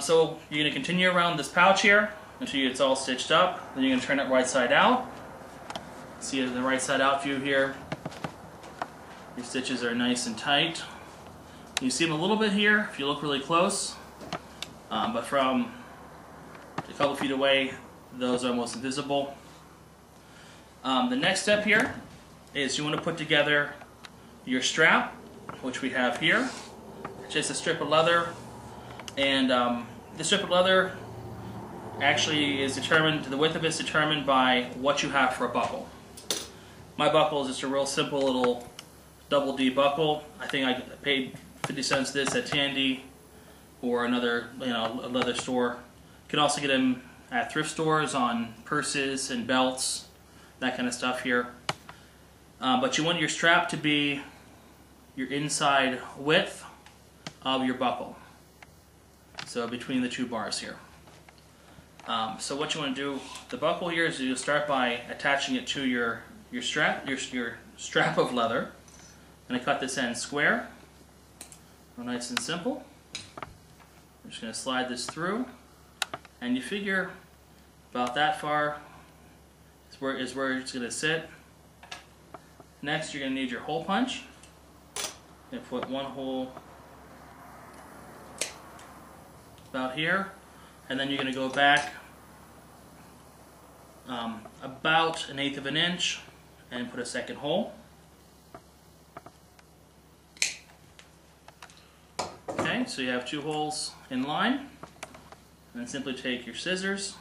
So you're going to continue around this pouch here until it's all stitched up. Then you're going to turn it right side out. See it in the right side out view here. Your stitches are nice and tight. You see them a little bit here if you look really close, but from a couple feet away, those are almost invisible. The next step here is you want to put together your strap, which we have here. It's just a strip of leather, and the strip of leather actually is determined, the width of it is determined by what you have for a buckle. My buckle is just a real simple little double D buckle. I think I paid 50 cents this at Tandy or another, a leather store. You can also get them at thrift stores on purses and belts, that kind of stuff here. But you want your strap to be your inside width of your buckle. So between the two bars here. So what you want to do, the buckle here is you'll start by attaching it to your strap of leather. I'm going to cut this end square. Nice and simple. I'm just going to slide this through, and you figure about that far is where it's going to sit. Next, you're going to need your hole punch. You're going to put one hole about here, and then you're going to go back about 1/8 of an inch and put a second hole. Okay, so you have 2 holes in line, and then simply take your scissors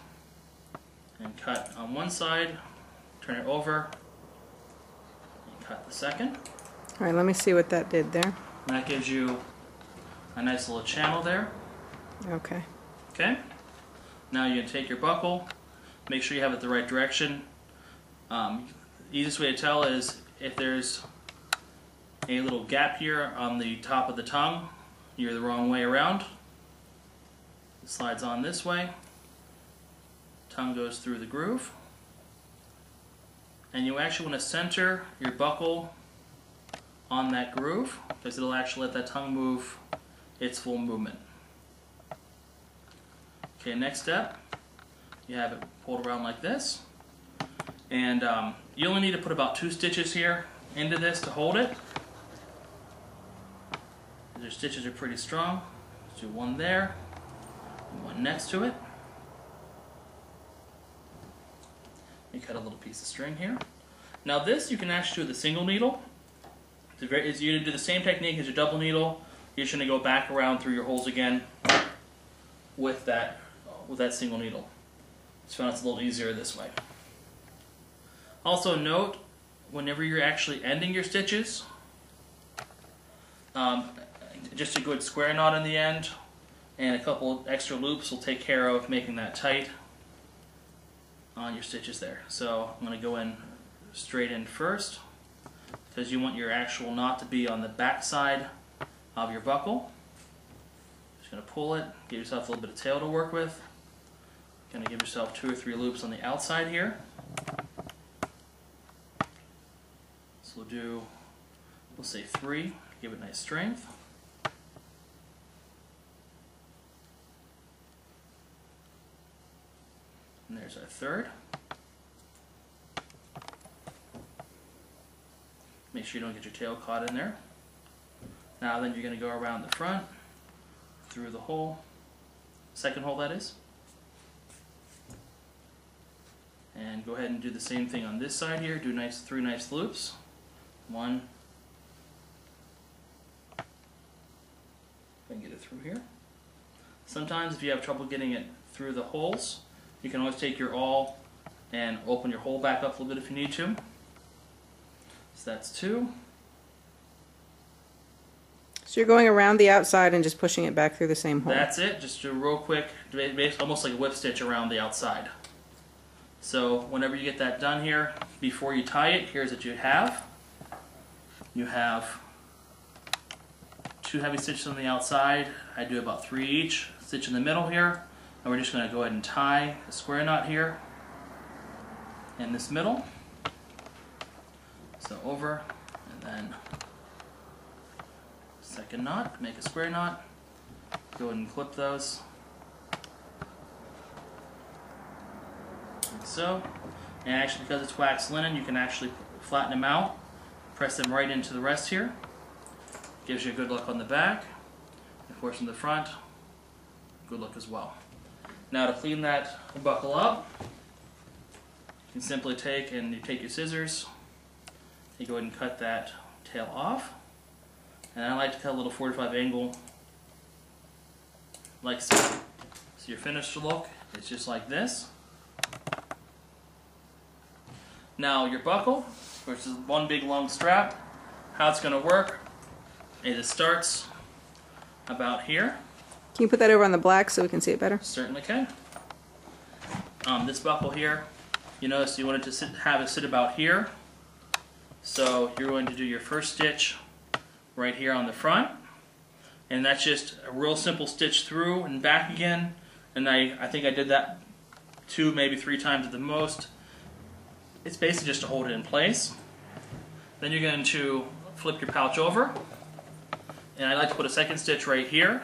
and cut on one side, turn it over, and cut the second. All right, let me see what that did there. And that gives you a nice little channel there. Okay. Okay, now you're going to take your buckle, make sure you have it the right direction. The easiest way to tell is if there's a little gap here on the top of the tongue, you're the wrong way around. It slides on this way, tongue goes through the groove, and you actually want to center your buckle on that groove because it'll actually let that tongue move its full movement. Okay, next step, you have it pulled around like this, and you only need to put about 2 stitches here into this to hold it. Your stitches are pretty strong. Let's do one there, and one next to it. You cut a little piece of string here. Now this you can actually do with a single needle. You're going to do the same technique as your double needle. You're just going to go back around through your holes again with that single needle. Just found it's a little easier this way. Also note, whenever you're actually ending your stitches, just a good square knot in the end and a couple extra loops will take care of making that tight on your stitches there. So I'm going to go in straight in first because you want your actual knot to be on the back side of your buckle. Just going to pull it, give yourself a little bit of tail to work with. Going to give yourself 2 or 3 loops on the outside here. So we'll say 3, give it nice strength. And there's our 3rd. Make sure you don't get your tail caught in there. Now then you're going to go around the front, through the hole, second hole that is. And go ahead and do the same thing on this side here. Do 3 nice loops. 1. If I can get it through here. Sometimes if you have trouble getting it through the holes, you can always take your awl and open your hole back up a little bit if you need to. So that's 2. So you're going around the outside and just pushing it back through the same hole. That's it. Just do a real quick, almost like a whip stitch around the outside. So whenever you get that done here, before you tie it, here's what you have. You have 2 heavy stitches on the outside. I do about 3 each. Stitch in the middle here. And we're just going to go ahead and tie a square knot here in this middle. So over, and then second knot, make a square knot. Go ahead and clip those so. And actually, because it's wax linen, you can actually flatten them out, press them right into the rest here. Gives you a good look on the back. Of course, in the front, good look as well. Now to clean that buckle up, you can simply take your scissors, you go ahead and cut that tail off. And I like to cut a little 45 angle like so. So your finished look is just like this. Now your buckle, which is one big long strap, how it's going to work is it starts about here. Can you put that over on the black so we can see it better? Certainly can. This buckle here, you notice you want it to have it sit about here. So you're going to do your first stitch right here on the front. And that's just a real simple stitch through and back again. And I think I did that 2, maybe 3 times at the most. It's basically just to hold it in place. Then you're going to flip your pouch over. And I like to put a second stitch right here.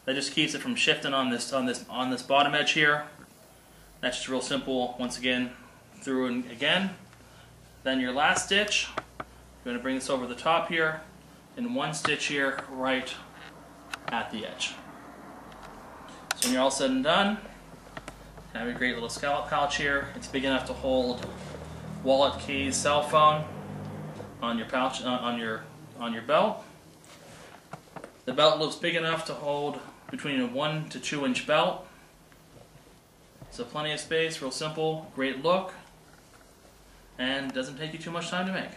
That just keeps it from shifting on this bottom edge here. That's just real simple. Once again, through and again. Then your last stitch, you're going to bring this over the top here, and 1 stitch here right at the edge. So when you're all said and done, you have a great little scallop pouch here. It's big enough to hold wallet, keys, cell phone on your pouch, on your belt. The belt loop's big enough to hold between a 1 to 2 inch belt. So plenty of space, real simple, great look, and doesn't take you too much time to make.